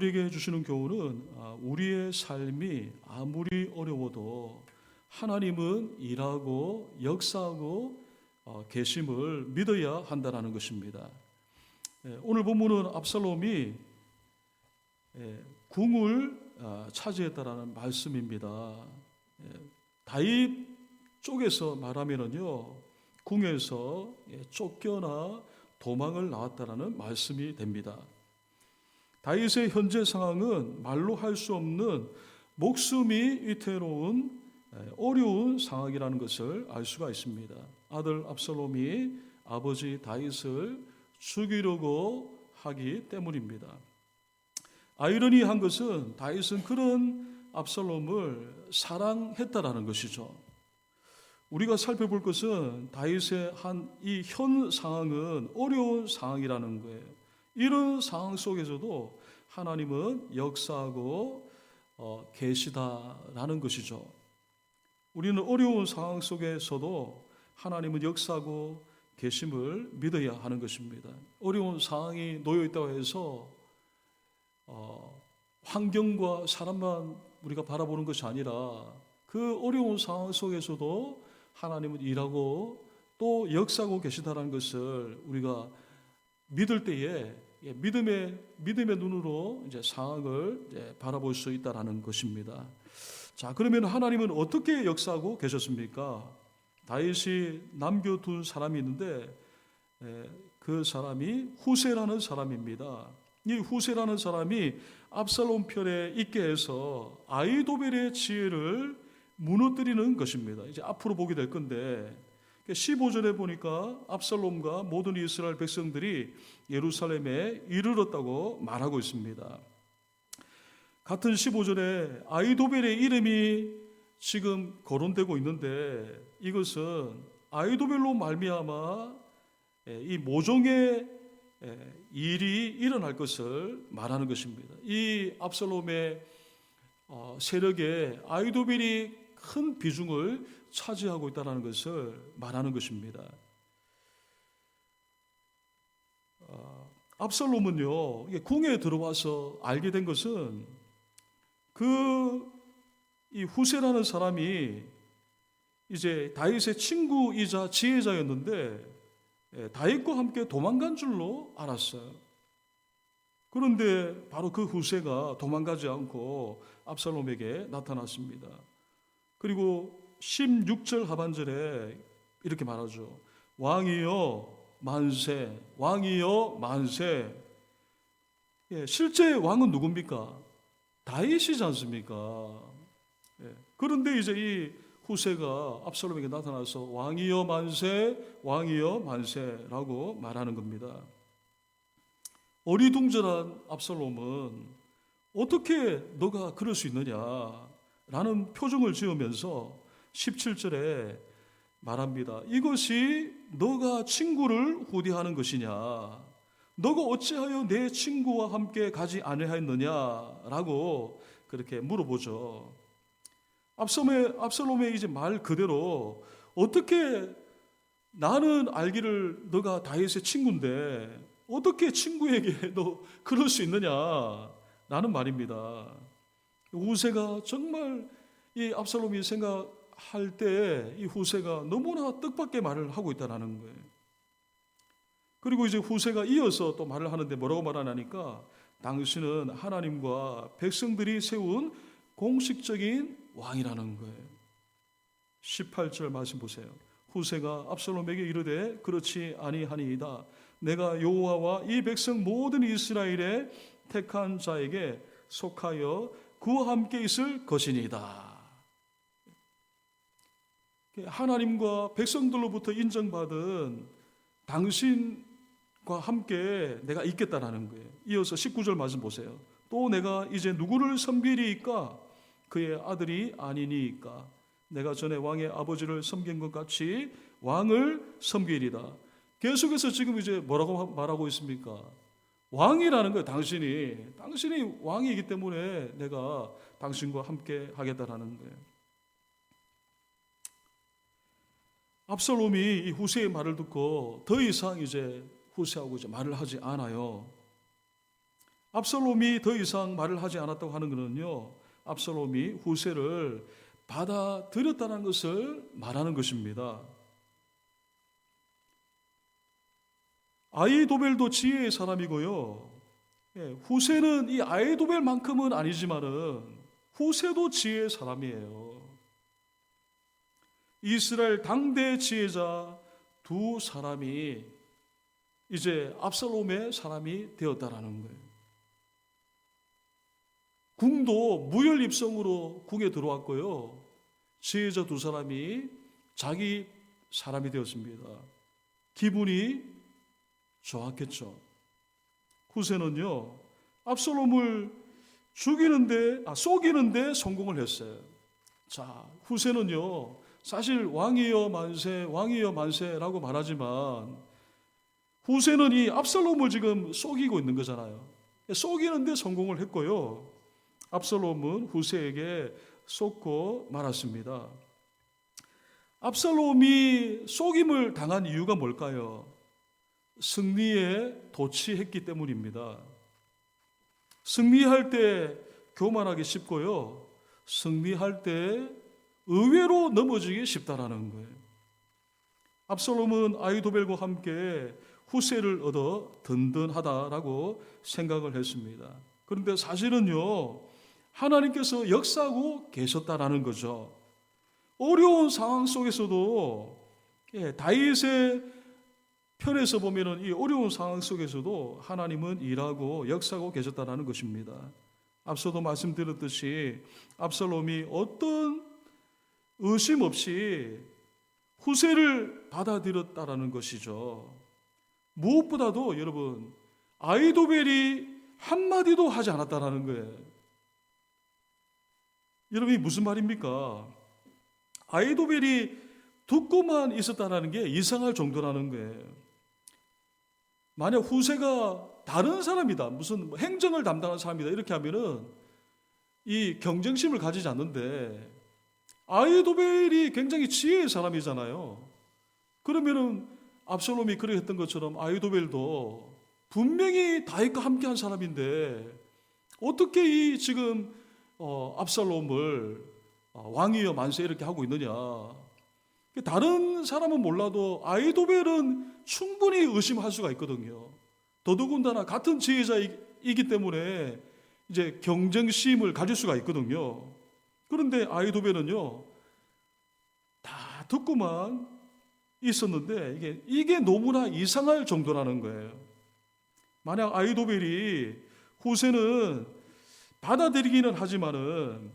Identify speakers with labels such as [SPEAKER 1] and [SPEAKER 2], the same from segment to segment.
[SPEAKER 1] 우리에게 주시는 교훈은 우리의 삶이 아무리 어려워도 하나님은 일하고 역사하고 계심을 믿어야 한다는 것입니다. 오늘 본문은 압살롬이 궁을 차지했다라는 말씀입니다. 다윗 쪽에서 말하면은요, 궁에서 쫓겨나 도망을 나왔다라는 말씀이 됩니다. 다윗의 현재 상황은 말로 할 수 없는 목숨이 위태로운 어려운 상황이라는 것을 알 수가 있습니다. 아들 압살롬이 아버지 다윗을 죽이려고 하기 때문입니다. 아이러니한 것은 다윗은 그런 압살롬을 사랑했다라는 것이죠. 우리가 살펴볼 것은 다윗의 이 현 상황은 어려운 상황이라는 거예요. 이런 상황 속에서도 하나님은 역사하고 계시다라는 것이죠. 우리는 어려운 상황 속에서도 하나님은 역사하고 계심을 믿어야 하는 것입니다. 어려운 상황이 놓여 있다고 해서 환경과 사람만 우리가 바라보는 것이 아니라 그 어려운 상황 속에서도 하나님은 일하고 또 역사하고 계시다는 것을 우리가 믿을 때에 믿음의 눈으로 이제 상황을 바라볼 수 있다라는 것입니다. 자, 그러면 하나님은 어떻게 역사하고 계셨습니까? 다윗이 남겨둔 사람이 있는데 그 사람이 후세라는 사람입니다. 이 후세라는 사람이 압살롬 편에 있게 해서 아히도벨의 지혜를 무너뜨리는 것입니다. 이제 앞으로 보게 될 건데 15절에 보니까 압살롬과 모든 이스라엘 백성들이 예루살렘에 이르렀다고 말하고 있습니다. 같은 15절에 아히도벨의 이름이 지금 거론되고 있는데 이것은 아히도벨로 말미암아 이 모종의 일이 일어날 것을 말하는 것입니다. 이 압살롬의 세력에 아히도벨이 큰 비중을 차지하고 있다는 것을 말하는 것입니다. 압살롬은요, 궁에 들어와서 알게 된 것은 이 후세라는 사람이 이제 다윗의 친구이자 지혜자였는데 다윗과 함께 도망간 줄로 알았어요. 그런데 바로 그 후세가 도망가지 않고 압살롬에게 나타났습니다. 그리고 16절 하반절에 이렇게 말하죠. 왕이여 만세, 왕이여 만세. 실제 왕은 누굽니까? 다윗이지 않습니까? 그런데 이제 이 후세가 압살롬에게 나타나서 왕이여 만세, 왕이여 만세라고 말하는 겁니다. 어리둥절한 압살롬은 어떻게 너가 그럴 수 있느냐라는 표정을 지으면서 17절에 말합니다. 이것이 너가 친구를 후대하는 것이냐? 너가 어찌하여 내 친구와 함께 가지 아니하였느냐라고 그렇게 물어보죠. 압살롬의 이제 말 그대로 어떻게 나는 알기를 너가 다윗의 친구인데 어떻게 친구에게 너 그럴 수 있느냐라는 말입니다. 후세가 정말 이 압살롬이 생각할 때 이 후세가 너무나 뜻밖의 말을 하고 있다는 거예요. 그리고 이제 후세가 이어서 또 말을 하는데 뭐라고 말하냐니까 당신은 하나님과 백성들이 세운 공식적인 왕이라는 거예요. 18절 말씀 보세요. 후세가 압살롬에게 이르되 그렇지 아니하니이다. 내가 여호와와 이 백성 모든 이스라엘의 택한 자에게 속하여 그와 함께 있을 것이니이다. 하나님과 백성들로부터 인정받은 당신과 함께 내가 있겠다라는 거예요. 이어서 19절 말씀 보세요. 또 내가 이제 누구를 섬기리이까? 그의 아들이 아니니이까? 내가 전에 왕의 아버지를 섬긴 것 같이 왕을 섬기리다. 계속해서 지금 이제 뭐라고 말하고 있습니까? 왕이라는 거예요. 당신이 왕이기 때문에 내가 당신과 함께 하겠다라는 거예요. 압살롬이 이 후세의 말을 듣고 더 이상 이제 후세하고 이제 말을 하지 않아요. 압살롬이 더 이상 말을 하지 않았다고 하는 것은요, 압살롬이 후세를 받아들였다는 것을 말하는 것입니다. 아히도벨도 지혜의 사람이고요. 후세는 이 아히도벨만큼은 아니지만은 후세도 지혜의 사람이에요. 이스라엘 당대 지혜자 두 사람이 이제 압살롬의 사람이 되었다라는 거예요. 궁도 무혈입성으로 궁에 들어왔고요. 지혜자 두 사람이 자기 사람이 되었습니다. 기분이 좋았겠죠. 후세는요, 압살롬을 속이는데 성공을 했어요. 자, 후세는요, 사실 왕이여 만세, 왕이여 만세라고 말하지만 후세는 이 압살롬을 지금 속이고 있는 거잖아요. 속이는데 성공을 했고요. 압살롬은 후세에게 속고 말았습니다. 압살롬이 속임을 당한 이유가 뭘까요? 승리에 도취했기 때문입니다. 승리할 때 교만하기 쉽고요. 승리할 때 의외로 넘어지기 쉽다라는 거예요. 압살롬은 아히도벨과 함께 후세를 얻어 든든하다라고 생각을 했습니다. 그런데 사실은요, 하나님께서 역사하고 계셨다라는 거죠. 어려운 상황 속에서도 다윗의 편에서 보면은 이 어려운 상황 속에서도 하나님은 일하고 역사하고 계셨다라는 것입니다. 앞서도 말씀드렸듯이 압살롬이 어떤 의심 없이 후세를 받아들였다라는 것이죠. 무엇보다도 여러분, 아히도벨이 한마디도 하지 않았다라는 거예요. 여러분, 이 무슨 말입니까? 아히도벨이 듣고만 있었다는 게 이상할 정도라는 거예요. 만약 후세가 다른 사람이다, 무슨 행정을 담당하는 사람이다 이렇게 하면은 이 경쟁심을 가지지 않는데, 아히도벨이 굉장히 지혜의 사람이잖아요. 그러면은 압살롬이 그렇게 했던 것처럼 아히도벨도 분명히 다윗과 함께한 사람인데 어떻게 이 지금 압살롬을 왕이여 만세 이렇게 하고 있느냐. 다른 사람은 몰라도 아히도벨은 충분히 의심할 수가 있거든요. 더더군다나 같은 지혜자이기 때문에 이제 경쟁심을 가질 수가 있거든요. 그런데 아히도벨은요, 다 듣고만 있었는데 이게 너무나 이상할 정도라는 거예요. 만약 아히도벨이 후세는 받아들이기는 하지만은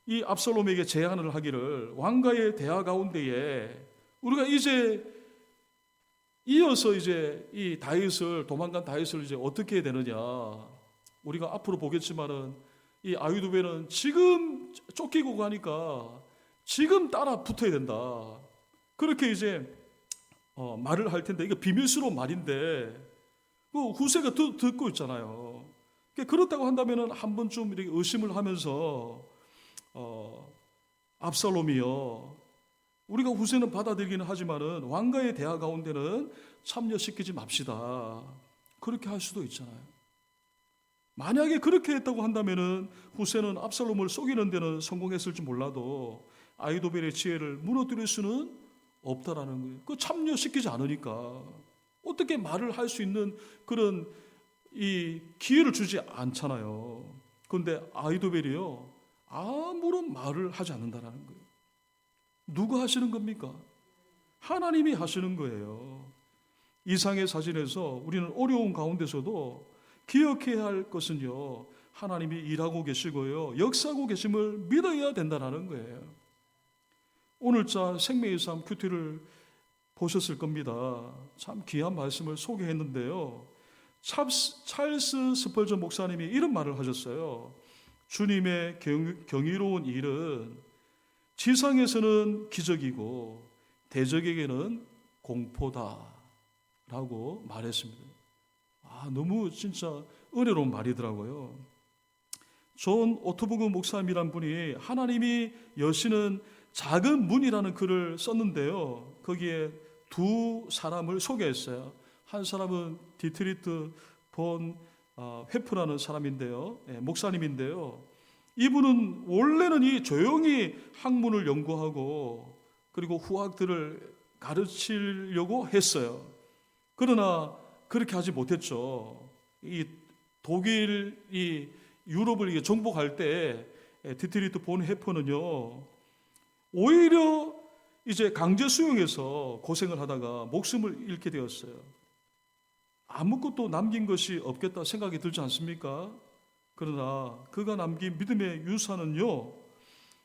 [SPEAKER 1] 이 압살롬에게 제안을 하기를, 왕과의 대화 가운데에 우리가 이제 이어서 이제 이 도망간 다윗을 이제 어떻게 해야 되느냐. 우리가 앞으로 보겠지만은 이 아히도벨은 지금 쫓기고 가니까 지금 따라 붙어야 된다. 그렇게 이제 말을 할 텐데, 이게 비밀스러운 말인데 그 후세가 듣고 있잖아요. 그렇다고 한다면은 한 번쯤 이렇게 의심을 하면서 압살롬이요, 우리가 후세는 받아들이기는 하지만은 왕과의 대화 가운데는 참여시키지 맙시다. 그렇게 할 수도 있잖아요. 만약에 그렇게 했다고 한다면은 후세는 압살롬을 속이는 데는 성공했을지 몰라도 아히도벨의 지혜를 무너뜨릴 수는 없다라는 거예요. 그 참여시키지 않으니까 어떻게 말을 할 수 있는 그런 이 기회를 주지 않잖아요. 그런데 아히도벨이요, 아무런 말을 하지 않는다라는 거예요. 누가 하시는 겁니까? 하나님이 하시는 거예요. 이상의 사진에서 우리는 어려운 가운데서도 기억해야 할 것은요, 하나님이 일하고 계시고요, 역사하고 계심을 믿어야 된다는 거예요. 오늘자 생명의 삶 큐티를 보셨을 겁니다. 참 귀한 말씀을 소개했는데요, 찰스 스펄전 목사님이 이런 말을 하셨어요. 주님의 경이로운 일은 지상에서는 기적이고 대적에게는 공포다 라고 말했습니다. 너무 진짜 은혜로운 말이더라고요. 존 오토버그 목사님이란 분이 하나님이 여시는 작은 문이라는 글을 썼는데요, 거기에 두 사람을 소개했어요. 한 사람은 디트리트 본 회프라는 사람인데요, 목사님인데요. 이분은 원래는 이 조용히 학문을 연구하고 그리고 후학들을 가르치려고 했어요. 그러나 그렇게 하지 못했죠. 이 독일이 유럽을 정복할 때 디트리트 본 헤퍼는요, 오히려 이제 강제 수용해서 고생을 하다가 목숨을 잃게 되었어요. 아무것도 남긴 것이 없겠다 생각이 들지 않습니까? 그러나 그가 남긴 믿음의 유산은요,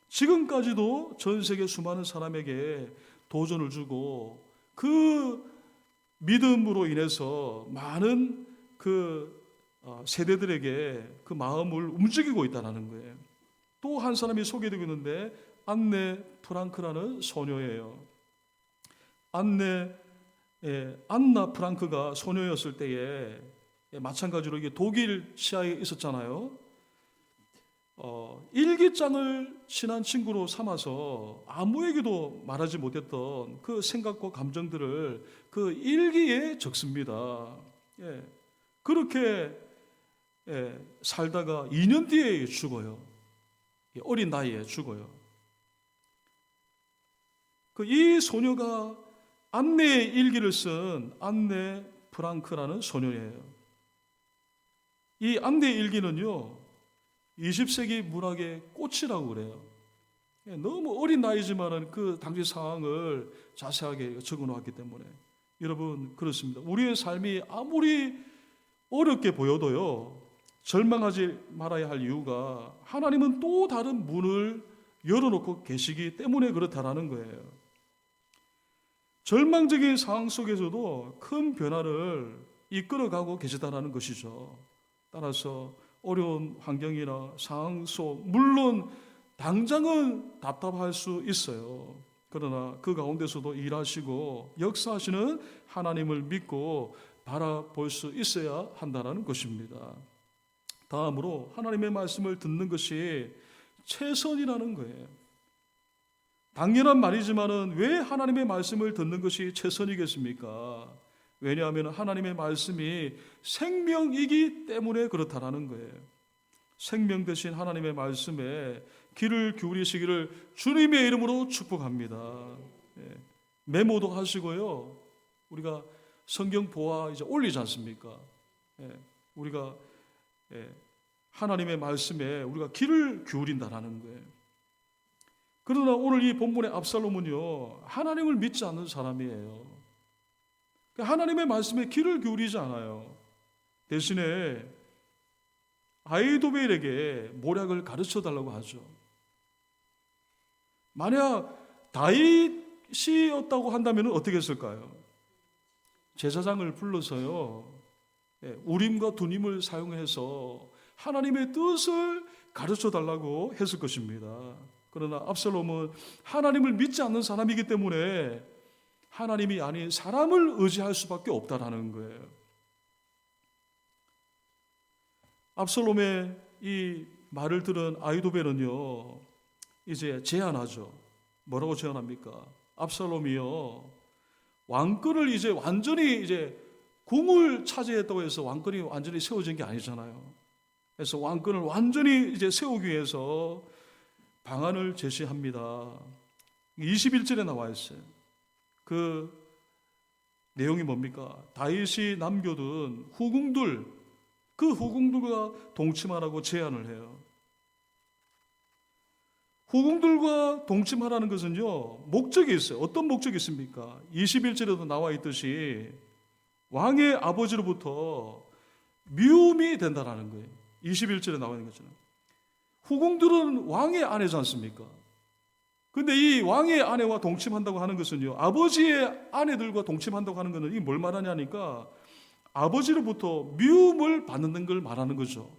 [SPEAKER 1] 지금까지도 전 세계 수많은 사람에게 도전을 주고 그 믿음으로 인해서 많은 그 세대들에게 그 마음을 움직이고 있다는 거예요. 또 한 사람이 소개되고 있는데 안네 프랑크라는 소녀예요. 안나 프랑크가 소녀였을 때에 마찬가지로 이게 독일 시야에 있었잖아요. 일기장을 친한 친구로 삼아서 아무에게도 말하지 못했던 그 생각과 감정들을 그 일기에 적습니다. 그렇게 살다가 2년 뒤에 죽어요. 어린 나이에 죽어요. 이 소녀가 안네의 일기를 쓴 안네 프랑크라는 소녀예요. 이 안네의 일기는요, 20세기 문학의 꽃이라고 그래요. 너무 어린 나이지만은 그 당시 상황을 자세하게 적어 놓았기 때문에. 여러분, 그렇습니다. 우리의 삶이 아무리 어렵게 보여도요, 절망하지 말아야 할 이유가 하나님은 또 다른 문을 열어놓고 계시기 때문에 그렇다라는 거예요. 절망적인 상황 속에서도 큰 변화를 이끌어가고 계시다라는 것이죠. 따라서 어려운 환경이나 상황 속, 물론 당장은 답답할 수 있어요. 그러나 그 가운데서도 일하시고 역사하시는 하나님을 믿고 바라볼 수 있어야 한다는 것입니다. 다음으로 하나님의 말씀을 듣는 것이 최선이라는 거예요. 당연한 말이지만은 왜 하나님의 말씀을 듣는 것이 최선이겠습니까? 왜냐하면 하나님의 말씀이 생명이기 때문에 그렇다라는 거예요. 생명 되신 하나님의 말씀에 귀를 기울이시기를 주님의 이름으로 축복합니다. 메모도 하시고요. 우리가 성경 보아 이제 올리지 않습니까? 우리가 하나님의 말씀에 우리가 귀를 기울인다라는 거예요. 그러나 오늘 이 본문의 압살롬은요, 하나님을 믿지 않는 사람이에요. 하나님의 말씀에 귀를 기울이지 않아요. 대신에 아히도벨에게 모략을 가르쳐 달라고 하죠. 만약 다윗이었다고 한다면 어떻게 했을까요? 제사장을 불러서요, 우림과 두림을 사용해서 하나님의 뜻을 가르쳐 달라고 했을 것입니다. 그러나 압살롬은 하나님을 믿지 않는 사람이기 때문에 하나님이 아닌 사람을 의지할 수밖에 없다라는 거예요. 압살롬의 이 말을 들은 아히도벨은요, 이제 제안하죠. 뭐라고 제안합니까? 압살롬이요, 왕권을 이제 완전히 궁을 차지했다고 해서 왕권이 완전히 세워진 게 아니잖아요. 그래서 왕권을 완전히 이제 세우기 위해서 방안을 제시합니다. 21절에 나와 있어요. 그 내용이 뭡니까? 다윗이 남겨둔 후궁들, 그 후궁들과 동침하라고 제안을 해요. 후궁들과 동침하라는 것은요, 목적이 있어요. 어떤 목적이 있습니까? 21절에도 나와 있듯이 왕의 아버지로부터 미움이 된다라는 거예요. 21절에 나와 있는 것처럼. 후궁들은 왕의 아내지 않습니까? 근데 이 왕의 아내와 동침한다고 하는 것은요, 아버지의 아내들과 동침한다고 하는 것은 이게 뭘 말하냐니까 아버지로부터 미움을 받는 걸 말하는 거죠.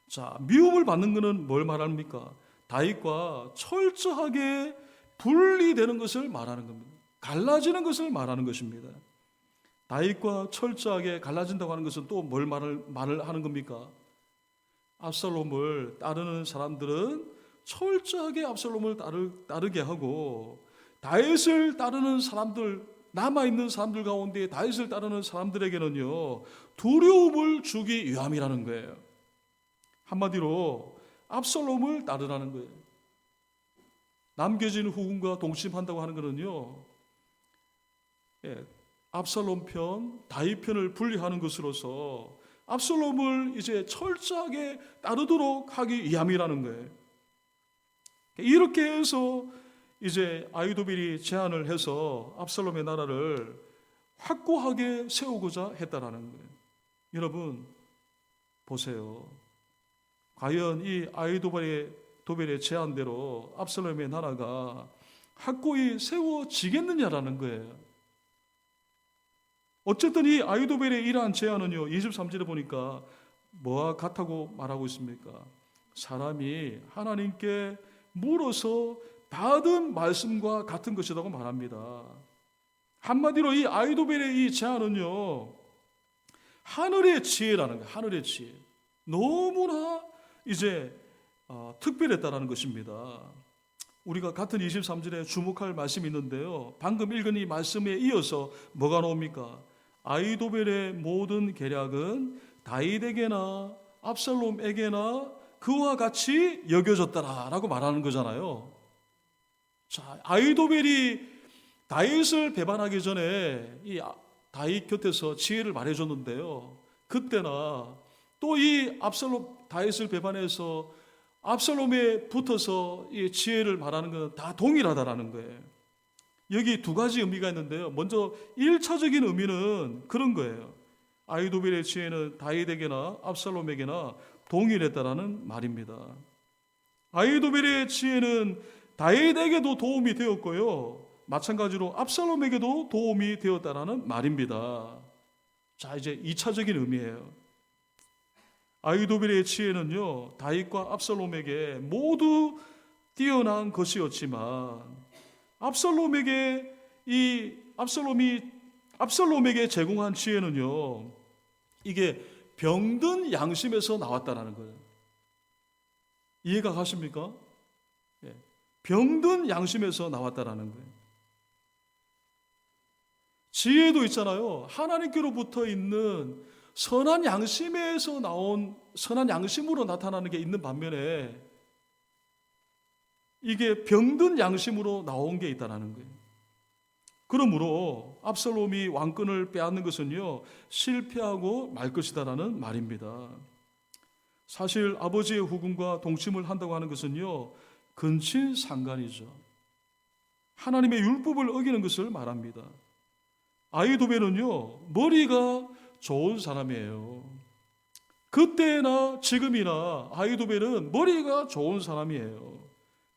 [SPEAKER 1] 자, 미움을 받는 것은 뭘 말합니까? 다윗과 철저하게 분리되는 것을 말하는 겁니다. 갈라지는 것을 말하는 것입니다. 다윗과 철저하게 갈라진다고 하는 것은 또 뭘 말을 하는 겁니까? 압살롬을 따르는 사람들은 철저하게 압살롬을 따르게 하고 다윗을 따르는 사람들은 남아있는 사람들 가운데 다윗을 따르는 사람들에게는요, 두려움을 주기 위함이라는 거예요. 한마디로 압살롬을 따르라는 거예요. 남겨진 후군과 동침한다고 하는 것은요, 압살롬 편, 다윗 편을 분리하는 것으로서 압살롬을 이제 철저하게 따르도록 하기 위함이라는 거예요. 이렇게 해서 이제 아히도벨이 제안을 해서 압살롬의 나라를 확고하게 세우고자 했다라는 거예요. 여러분 보세요. 과연 이 아히도벨의 제안대로 압살롬의 나라가 확고히 세워지겠느냐라는 거예요. 어쨌든 이 아히도벨의 이러한 제안은요, 23절에 보니까 뭐와 같다고 말하고 있습니까? 사람이 하나님께 물어서 받은 말씀과 같은 것이라고 말합니다. 한마디로 이 아히도벨의 이 제안은요, 하늘의 지혜라는 거예요. 하늘의 지혜. 너무나 이제 특별했다라는 것입니다. 우리가 같은 23절에 주목할 말씀이 있는데요, 방금 읽은 이 말씀에 이어서 뭐가 나옵니까? 아히도벨의 모든 계략은 다윗에게나 압살롬에게나 그와 같이 여겨졌다라고 말하는 거잖아요. 자, 아히도벨이 다윗을 배반하기 전에 이 다윗 곁에서 지혜를 말해줬는데요, 그때나 또 이 다윗을 배반해서 압살롬에 붙어서 이 지혜를 말하는 것은 다 동일하다라는 거예요. 여기 두 가지 의미가 있는데요, 먼저 1차적인 의미는 그런 거예요. 아히도벨의 지혜는 다윗에게나 압살롬에게나 동일했다라는 말입니다. 아히도벨의 지혜는 다윗에게도 도움이 되었고요, 마찬가지로 압살롬에게도 도움이 되었다라는 말입니다. 자, 이제 2차적인 의미예요. 아히도벨의 지혜는요, 다윗과 압살롬에게 모두 뛰어난 것이었지만 압살롬에게 제공한 지혜는요, 이게 병든 양심에서 나왔다라는 거예요. 이해가 가십니까? 병든 양심에서 나왔다라는 거예요. 지혜도 있잖아요. 하나님께로부터 있는 선한 양심에서 나온, 선한 양심으로 나타나는 게 있는 반면에 이게 병든 양심으로 나온 게 있다는 거예요. 그러므로 압살롬이 왕권을 빼앗는 것은요, 실패하고 말 것이다라는 말입니다. 사실 아버지의 후궁과 동침을 한다고 하는 것은요, 근친상간이죠. 하나님의 율법을 어기는 것을 말합니다. 아히도벨은요, 머리가 좋은 사람이에요. 그때나 지금이나 아히도벨은 머리가 좋은 사람이에요.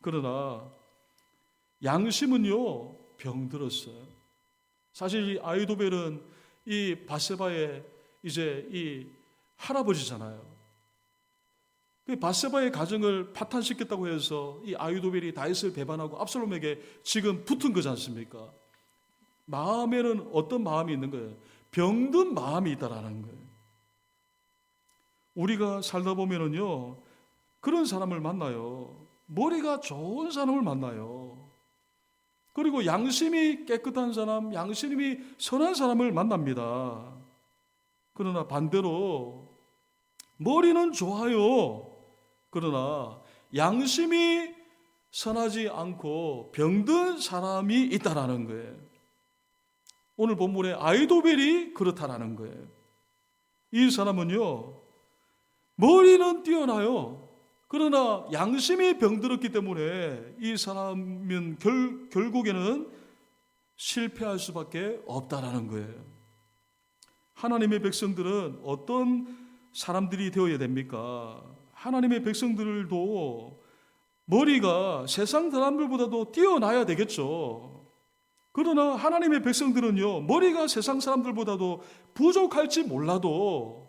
[SPEAKER 1] 그러나 양심은요, 병들었어요. 사실 이 아히도벨은 이 밧세바의 이제 이 할아버지잖아요. 그 밧세바의 가정을 파탄시켰다고 해서 이 아히도벨이 다윗을 배반하고 압살롬에게 지금 붙은 거지 않습니까? 마음에는 어떤 마음이 있는 거예요? 병든 마음이 있다라는 거예요. 우리가 살다 보면은요, 그런 사람을 만나요. 머리가 좋은 사람을 만나요. 그리고 양심이 깨끗한 사람, 양심이 선한 사람을 만납니다. 그러나 반대로 머리는 좋아요. 그러나 양심이 선하지 않고 병든 사람이 있다라는 거예요. 오늘 본문에 아히도벨이 그렇다라는 거예요. 이 사람은요, 머리는 뛰어나요. 그러나 양심이 병들었기 때문에 이 사람은 결국에는 실패할 수밖에 없다라는 거예요. 하나님의 백성들은 어떤 사람들이 되어야 됩니까? 하나님의 백성들도 머리가 세상 사람들보다도 뛰어나야 되겠죠. 그러나 하나님의 백성들은요, 머리가 세상 사람들보다도 부족할지 몰라도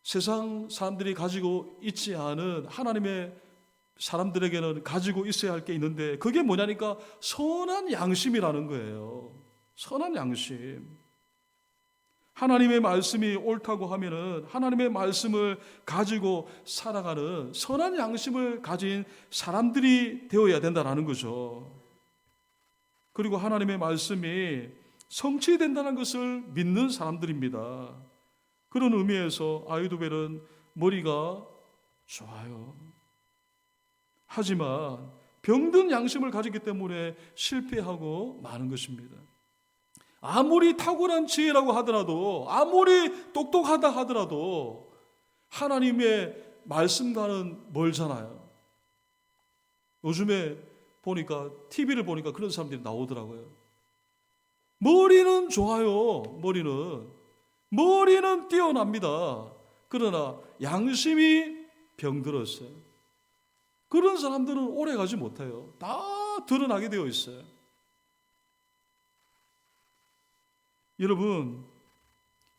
[SPEAKER 1] 세상 사람들이 가지고 있지 않은 하나님의 사람들에게는 가지고 있어야 할 게 있는데, 그게 뭐냐니까 선한 양심이라는 거예요. 선한 양심. 하나님의 말씀이 옳다고 하면은 하나님의 말씀을 가지고 살아가는 선한 양심을 가진 사람들이 되어야 된다는 거죠. 그리고 하나님의 말씀이 성취된다는 것을 믿는 사람들입니다. 그런 의미에서 아히도벨은 머리가 좋아요. 하지만 병든 양심을 가지기 때문에 실패하고 마는 것입니다. 아무리 탁월한 지혜라고 하더라도, 아무리 똑똑하다 하더라도 하나님의 말씀과는 멀잖아요. 요즘에 보니까, TV를 보니까 그런 사람들이 나오더라고요. 머리는 좋아요. 머리는 뛰어납니다. 그러나 양심이 병들었어요. 그런 사람들은 오래 가지 못해요. 다 드러나게 되어 있어요. 여러분,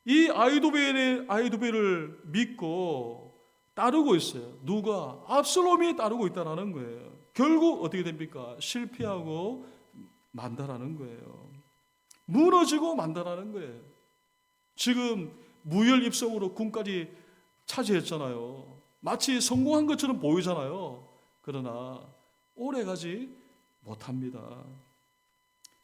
[SPEAKER 1] 이 아히도벨을 믿고 따르고 있어요. 누가? 압살롬이 따르고 있다는 거예요. 결국 어떻게 됩니까? 실패하고 만다라는 거예요. 무너지고 만다라는 거예요. 지금 무혈입성으로 군까지 차지했잖아요. 마치 성공한 것처럼 보이잖아요. 그러나 오래가지 못합니다.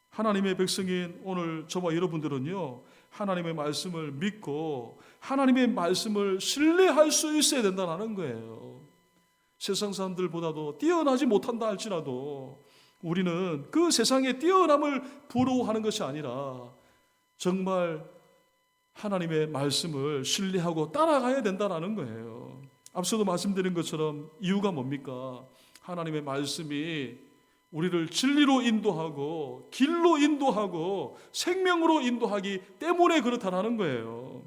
[SPEAKER 1] 하나님의 백성인 오늘 저와 여러분들은요, 하나님의 말씀을 믿고 하나님의 말씀을 신뢰할 수 있어야 된다는 거예요. 세상 사람들보다도 뛰어나지 못한다 할지라도 우리는 그 세상의 뛰어남을 부러워하는 것이 아니라 정말 하나님의 말씀을 신뢰하고 따라가야 된다는 거예요. 앞서도 말씀드린 것처럼 이유가 뭡니까? 하나님의 말씀이 우리를 진리로 인도하고 길로 인도하고 생명으로 인도하기 때문에 그렇다는 거예요.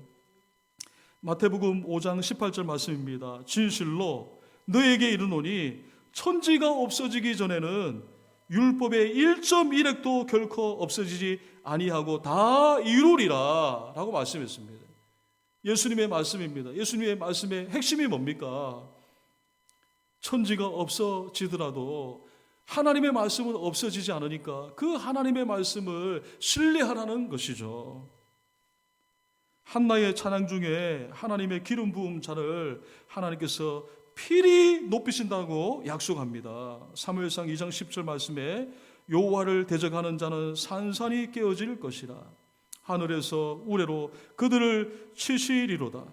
[SPEAKER 1] 마태복음 5장 18절 말씀입니다. 진실로 너에게 이르노니 천지가 없어지기 전에는 율법의 1.1획도 결코 없어지지 아니하고 다 이루리라 라고 말씀했습니다. 예수님의 말씀입니다. 예수님의 말씀의 핵심이 뭡니까? 천지가 없어지더라도 하나님의 말씀은 없어지지 않으니까 그 하나님의 말씀을 신뢰하라는 것이죠. 한나의 찬양 중에 하나님의 기름 부음 잔을 하나님께서 필히 높이신다고 약속합니다. 사무엘상 2장 10절 말씀에 여호와를 대적하는 자는 산산이 깨어질 것이라. 하늘에서 우레로 그들을 치시리로다.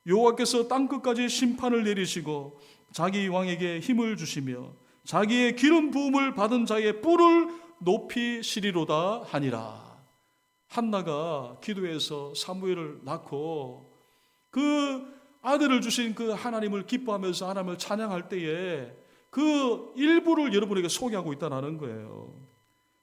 [SPEAKER 1] 여호와께서 땅끝까지 심판을 내리시고 자기 왕에게 힘을 주시며 자기의 기름 부음을 받은 자의 뿔을 높이시리로다 하니라. 한나가 기도해서 사무엘을 낳고 그 아들을 주신 그 하나님을 기뻐하면서 하나님을 찬양할 때에 그 일부를 여러분에게 소개하고 있다는 거예요.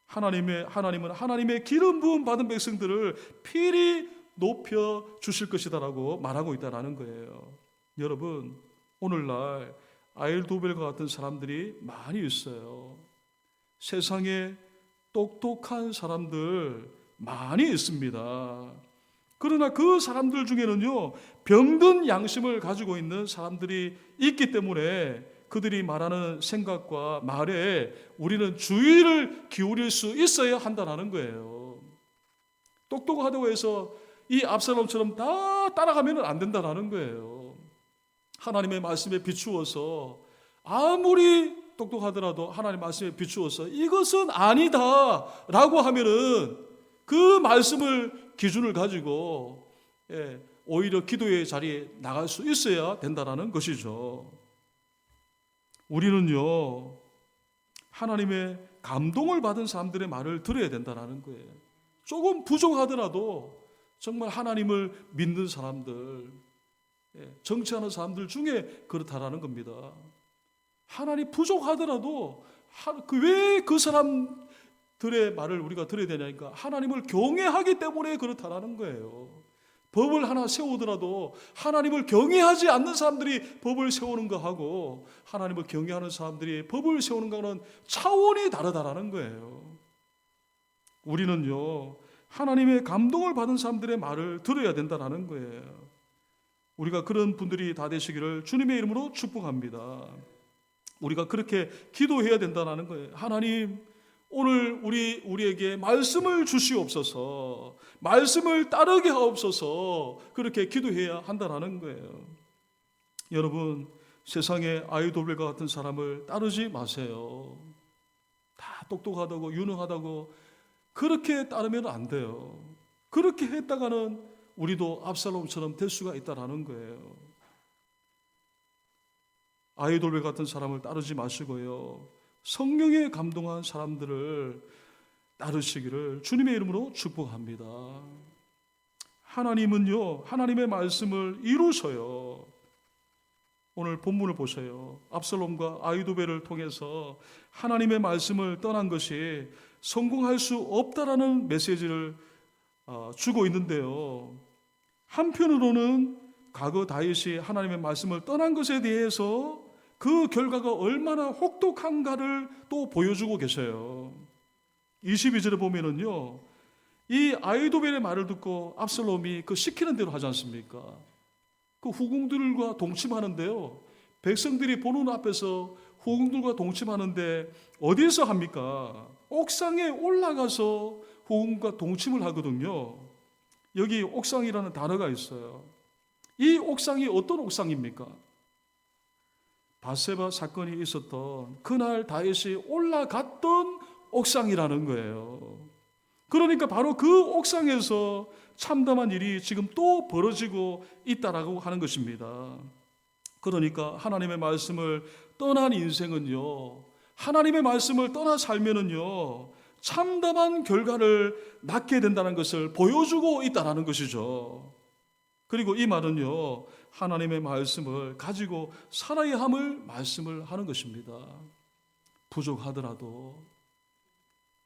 [SPEAKER 1] 하나님은 하나님의 기름 부음 받은 백성들을 필히 높여 주실 것이다라고 말하고 있다는 거예요. 여러분, 오늘날 아히도벨과 같은 사람들이 많이 있어요. 세상에 똑똑한 사람들 많이 있습니다. 그러나 그 사람들 중에는요, 병든 양심을 가지고 있는 사람들이 있기 때문에 그들이 말하는 생각과 말에 우리는 주의를 기울일 수 있어야 한다는 거예요. 똑똑하다고 해서 이 압살롬처럼 다 따라가면 안 된다는 거예요. 하나님의 말씀에 비추어서 아무리 똑똑하더라도 하나님의 말씀에 비추어서 이것은 아니다라고 하면은 그 말씀을 기준을 가지고 오히려 기도의 자리에 나갈 수 있어야 된다는 것이죠. 우리는요, 하나님의 감동을 받은 사람들의 말을 들어야 된다는 거예요. 조금 부족하더라도 정말 하나님을 믿는 사람들, 정치하는 사람들 중에 그렇다라는 겁니다. 하나님 부족하더라도 왜 그 사람들의 말을 우리가 들어야 되냐니까 하나님을 경외하기 때문에 그렇다라는 거예요. 법을 하나 세우더라도 하나님을 경외하지 않는 사람들이 법을 세우는 거하고 하나님을 경외하는 사람들이 법을 세우는 거는 차원이 다르다라는 거예요. 우리는요, 하나님의 감동을 받은 사람들의 말을 들어야 된다는 거예요. 우리가 그런 분들이 다 되시기를 주님의 이름으로 축복합니다. 우리가 그렇게 기도해야 된다는 거예요. 하나님, 오늘 우리에게 말씀을 주시옵소서, 말씀을 따르게 하옵소서, 그렇게 기도해야 한다는 거예요. 여러분, 세상에 아히도벨과 같은 사람을 따르지 마세요. 다 똑똑하다고 유능하다고 그렇게 따르면 안 돼요. 그렇게 했다가는 우리도 압살롬처럼 될 수가 있다라는 거예요. 아이돌 같은 사람을 따르지 마시고요. 성령에 감동한 사람들을 따르시기를 주님의 이름으로 축복합니다. 하나님은요, 하나님의 말씀을 이루셔요. 오늘 본문을 보세요. 압살롬과 아히도벨을 통해서 하나님의 말씀을 떠난 것이 성공할 수 없다라는 메시지를 주고 있는데요. 한편으로는 과거 다윗이 하나님의 말씀을 떠난 것에 대해서 그 결과가 얼마나 혹독한가를 또 보여주고 계셔요. 22절에 보면은요, 이 아히도벨의 말을 듣고 압살롬이 그 시키는 대로 하지 않습니까? 그 후궁들과 동침하는데요, 백성들이 보는 앞에서 후궁들과 동침하는데 어디에서 합니까? 옥상에 올라가서 후궁과 동침을 하거든요. 여기 옥상이라는 단어가 있어요. 이 옥상이 어떤 옥상입니까? 바세바 사건이 있었던 그날 다윗이 올라갔던 옥상이라는 거예요. 그러니까 바로 그 옥상에서 참담한 일이 지금 또 벌어지고 있다라고 하는 것입니다. 그러니까 하나님의 말씀을 떠난 인생은요, 하나님의 말씀을 떠나 살면은요, 참담한 결과를 낳게 된다는 것을 보여주고 있다는 것이죠. 그리고 이 말은요, 하나님의 말씀을 가지고 살아야 함을 말씀을 하는 것입니다. 부족하더라도,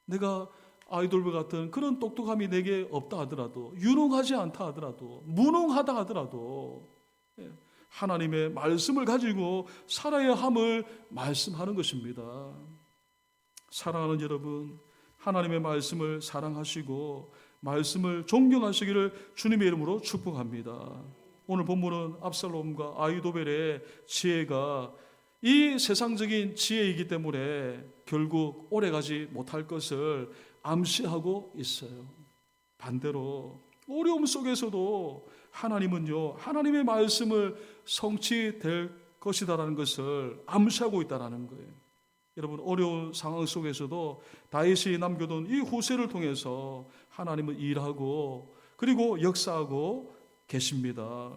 [SPEAKER 1] 내가 아이돌과 같은 그런 똑똑함이 내게 없다 하더라도, 유능하지 않다 하더라도, 무능하다 하더라도 하나님의 말씀을 가지고 살아야 함을 말씀하는 것입니다. 사랑하는 여러분, 하나님의 말씀을 사랑하시고 말씀을 존경하시기를 주님의 이름으로 축복합니다. 오늘 본문은 압살롬과 아히도벨의 지혜가 이 세상적인 지혜이기 때문에 결국 오래가지 못할 것을 암시하고 있어요. 반대로 어려움 속에서도 하나님은요, 하나님의 말씀을 성취될 것이다라는 것을 암시하고 있다는 거예요. 여러분, 어려운 상황 속에서도 다윗이 남겨둔 이 후세를 통해서 하나님은 일하고 그리고 역사하고 계십니다.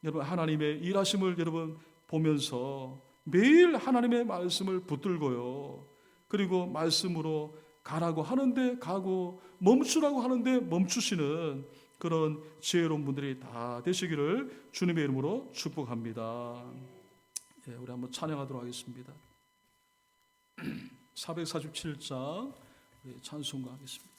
[SPEAKER 1] 여러분, 하나님의 일하심을 여러분 보면서 매일 하나님의 말씀을 붙들고요, 그리고 말씀으로 가라고 하는데 가고 멈추라고 하는데 멈추시는 그런 지혜로운 분들이 다 되시기를 주님의 이름으로 축복합니다. 우리 한번 찬양하도록 하겠습니다. 447장 찬송가 하겠습니다.